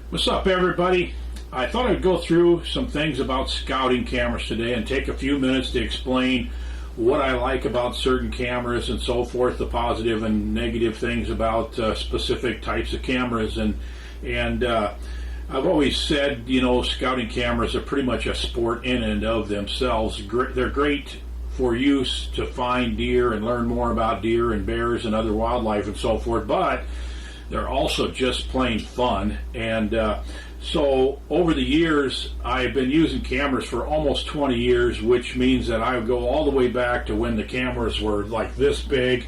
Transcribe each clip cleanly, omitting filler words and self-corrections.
What's up, everybody? I thought I'd go through some things about scouting cameras today and take a few minutes to explain what I like about certain cameras and so forth, the positive and negative things about specific types of cameras. And I've always said, you know, scouting cameras are pretty much a sport in and of themselves. They're great for use to find deer and learn more about deer and bears and other wildlife and so forth, but they're also just plain fun. And so over the years, I've been using cameras for almost 20 years, which means that I would go all the way back to when the cameras were like this big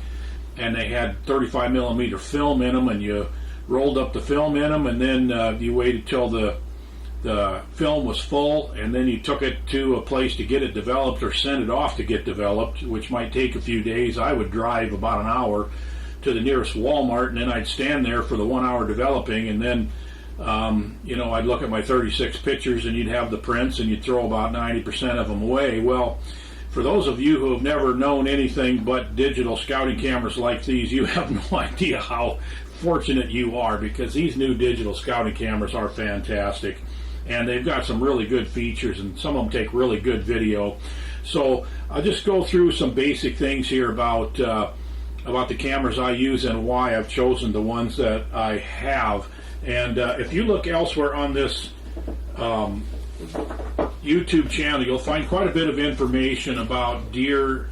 and they had 35 millimeter film in them, and you rolled up the film in them, and then you waited till the film was full, and then you took it to a place to get it developed or send it off to get developed, which might take a few days. I would drive about an hour to the nearest Walmart, and then I'd stand there for the 1 hour developing, and then you know, I'd look at my 36 pictures, and you'd have the prints, and you'd throw about 90% of them away. Well, for those of you who have never known anything but digital scouting cameras like these, you have no idea how fortunate you are, because these new digital scouting cameras are fantastic, and they've got some really good features, and some of them take really good video. So I'll just go through some basic things here about the cameras I use and why I've chosen the ones that I have. And if you look elsewhere on this YouTube channel, you'll find quite a bit of information about deer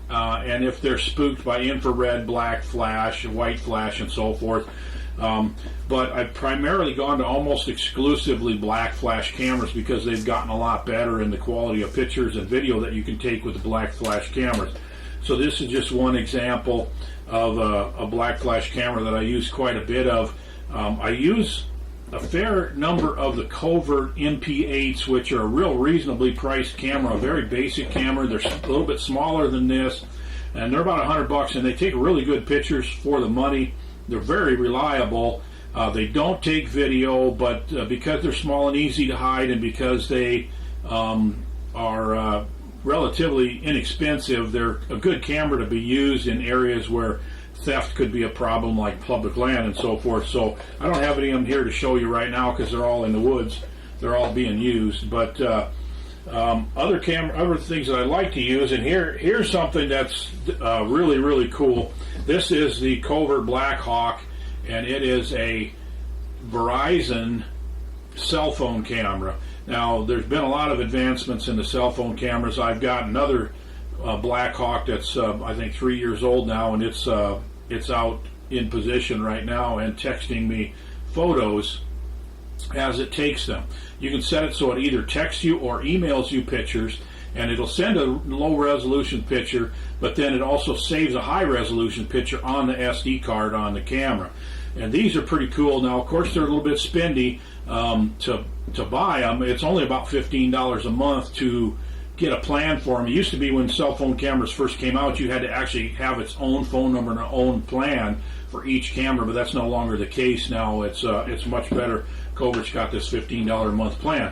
and if they're spooked by infrared, black flash, white flash, and so forth. But I've primarily gone to almost exclusively black flash cameras because they've gotten a lot better in the quality of pictures and video that you can take with the black flash cameras. So this is just one example of a black flash camera that I use quite a bit of. I use a fair number of the Covert MP8s, which are a real reasonably priced camera, a very basic camera. They're a little bit smaller than this, and they're about $100, and they take really good pictures for the money. They're very reliable. They don't take video, but because they're small and easy to hide, and because they are relatively inexpensive, they're a good camera to be used in areas where theft could be a problem, like public land and so forth. So I don't have any of them here to show you right now because they're all in the woods. They're all being used. But other things that I like to use, and here's something that's really cool. This is the Covert Black Hawk, and it is a Verizon cell phone camera. Now, there's been a lot of advancements in the cell phone cameras. I've got another Black Hawk that's I think 3 years old now, and it's out in position right now and texting me photos as it takes them. You can set it so it either texts you or emails you pictures, and it'll send a low resolution picture, but then it also saves a high resolution picture on the SD card on the camera. And these are pretty cool. Now, of course, they're a little bit spendy to buy them. It's only about $15 a month to get a plan for them. It used to be when cell phone cameras first came out, you had to actually have its own phone number and an own plan for each camera, but that's no longer the case now. It's much better. Covert's got this $15 a month plan.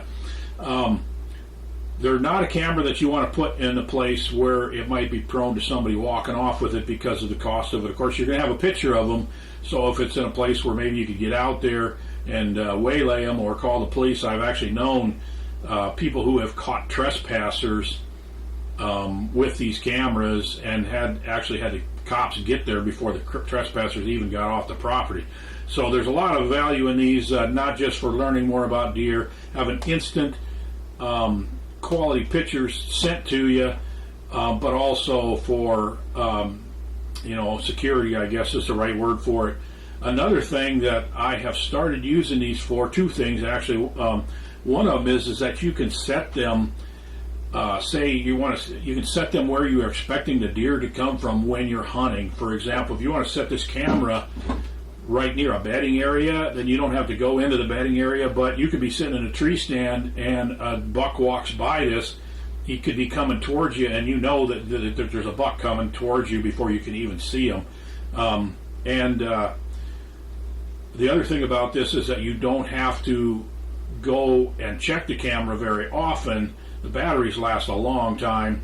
They're not a camera that you want to put in a place where it might be prone to somebody walking off with it because of the cost of it. Of course, you're going to have a picture of them, so if it's in a place where maybe you could get out there and waylay them or call the police. I've actually known people who have caught trespassers with these cameras and had the cops get there before the trespassers even got off the property. So there's a lot of value in these, not just for learning more about deer, having instant quality pictures sent to you, but also for you know, security, I guess is the right word for it. Another thing that I have started using these for, two things actually. One of them is that you can set them, say you can set them where you are expecting the deer to come from when you're hunting. For example, if you want to set this camera right near a bedding area, then you don't have to go into the bedding area, but you could be sitting in a tree stand and a buck walks by this. He could be coming towards you, and you know that there's a buck coming towards you before you can even see him. The other thing about this is that you don't have to go and check the camera very often. The batteries last a long time,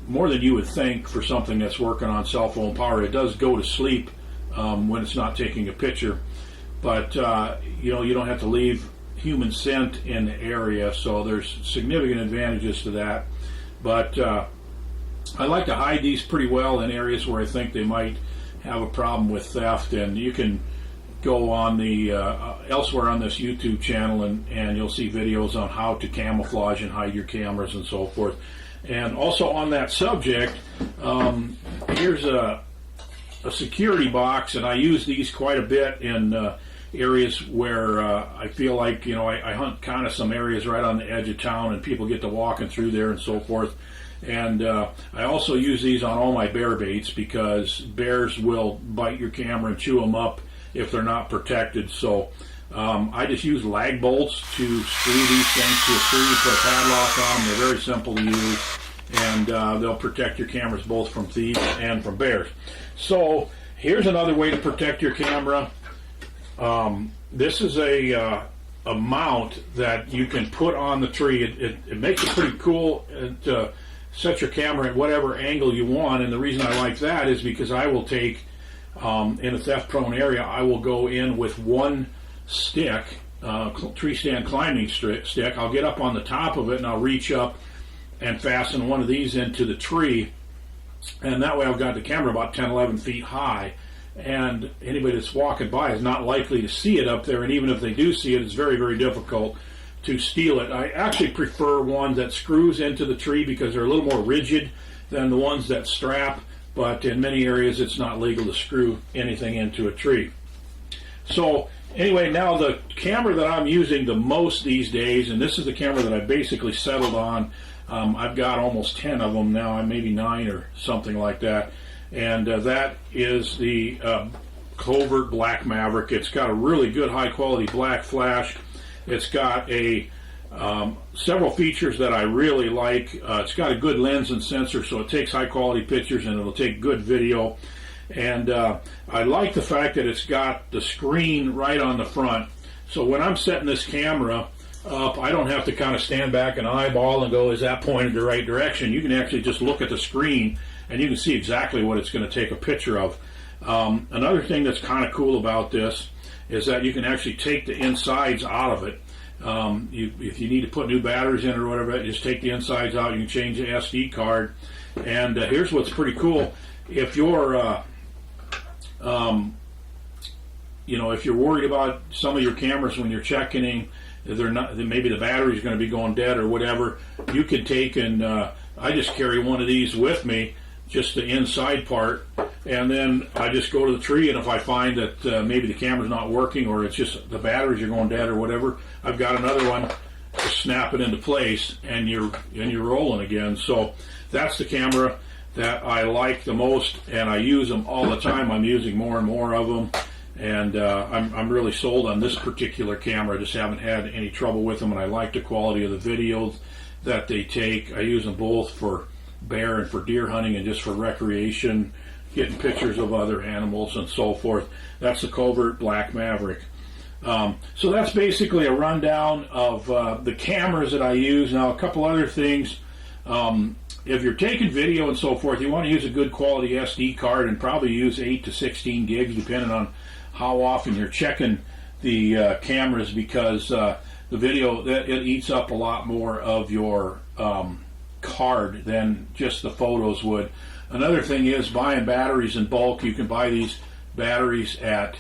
more than you would think for something that's working on cell phone power. It does go to sleep when it's not taking a picture. but you know, you don't have to leave human scent in the area, so there's significant advantages to that. But I like to hide these pretty well in areas where I think they might have a problem with theft, and you can go on the elsewhere on this YouTube channel and you'll see videos on how to camouflage and hide your cameras and so forth. And also on that subject, here's a security box, and I use these quite a bit in areas where I feel like, you know, I hunt kind of some areas right on the edge of town and people get to walking through there and so forth. And I also use these on all my bear baits, because bears will bite your camera and chew them up if they're not protected. So I just use lag bolts to screw these things to a tree, put a padlock on them. They're very simple to use, and they'll protect your cameras both from thieves and from bears. So here's another way to protect your camera. This is a mount that you can put on the tree. It makes it pretty cool to set your camera at whatever angle you want, and the reason I like that is because I will take, in a theft-prone area, I will go in with one stick, tree stand climbing stick. I'll get up on the top of it and I'll reach up and fasten one of these into the tree, and that way I've got the camera about 10, 11 feet high, and anybody that's walking by is not likely to see it up there, and even if they do see it, it's very, very difficult to steal it. I actually prefer one that screws into the tree because they're a little more rigid than the ones that strap, but in many areas it's not legal to screw anything into a tree. So anyway, now the camera that I'm using the most these days, and this is the camera that I basically settled on, I've got almost 10 of them now, maybe 9 or something like that, and that is the Covert Black Maverick. It's got a really good high quality black flash. It's got several features that I really like. It's got a good lens and sensor, so it takes high quality pictures and it'll take good video. And I like the fact that it's got the screen right on the front. So when I'm setting this camera up, I don't have to kind of stand back and eyeball and go, is that pointed the right direction? You can actually just look at the screen and you can see exactly what it's going to take a picture of. Another thing that's kind of cool about this is that you can actually take the insides out of it. If you need to put new batteries in or whatever, just take the insides out. You can change the SD card. And here's what's pretty cool. If you're, if you're worried about some of your cameras when you're checking, they're not, maybe the battery's going to be going dead or whatever, you could take and I just carry one of these with me, just the inside part, and then I just go to the tree, and if I find that maybe the camera's not working or it's just the batteries are going dead or whatever, I've got another one to snap it into place, and you're rolling again. So that's the camera that I like the most, and I use them all the time. I'm using more and more of them, and I'm really sold on this particular camera. I just haven't had any trouble with them, and I like the quality of the videos that they take. I use them both for bear and for deer hunting and just for recreation, getting pictures of other animals and so forth. That's the Covert Black Maverick. So that's basically a rundown of the cameras that I use. Now, a couple other things. If you're taking video and so forth, you want to use a good quality SD card and probably use 8 to 16 gigs depending on how often you're checking the cameras, because the video, it eats up a lot more of your card than just the photos would. Another thing is buying batteries in bulk. You can buy these batteries at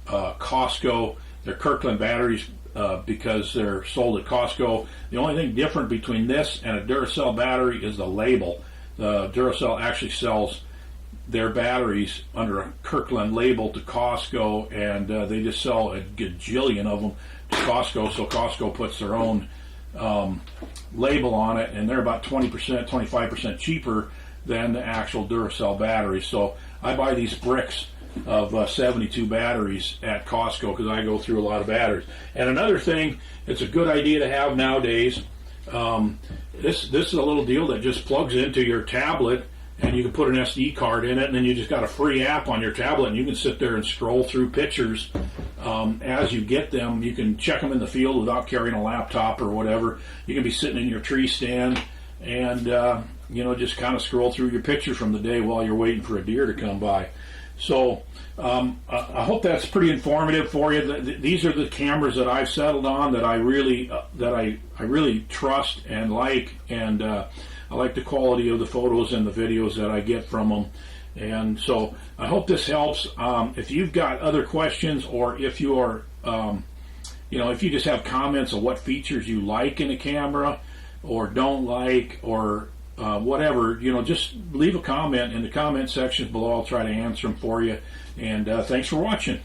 Costco. They're Kirkland batteries because they're sold at Costco. The only thing different between this and a Duracell battery is the label. The Duracell actually sells their batteries under a Kirkland label to Costco, and they just sell a gajillion of them to Costco, so Costco puts their own label on it, and they're about 20%, 25% cheaper than the actual Duracell batteries. So I buy these bricks of 72 batteries at Costco because I go through a lot of batteries. And another thing, it's a good idea to have nowadays, this is a little deal that just plugs into your tablet, and you can put an SD card in it, and then you just got a free app on your tablet, and you can sit there and scroll through pictures as you get them. You can check them in the field without carrying a laptop or whatever. You can be sitting in your tree stand and just kind of scroll through your picture from the day while you're waiting for a deer to come by. So I hope that's pretty informative for you. These are the cameras that I've settled on that I really trust and like, and I like the quality of the photos and the videos that I get from them. And so I hope this helps. If you've got other questions, or if you are, if you just have comments on what features you like in a camera or don't like, or whatever, just leave a comment in the comment section below. I'll try to answer them for you. And thanks for watching.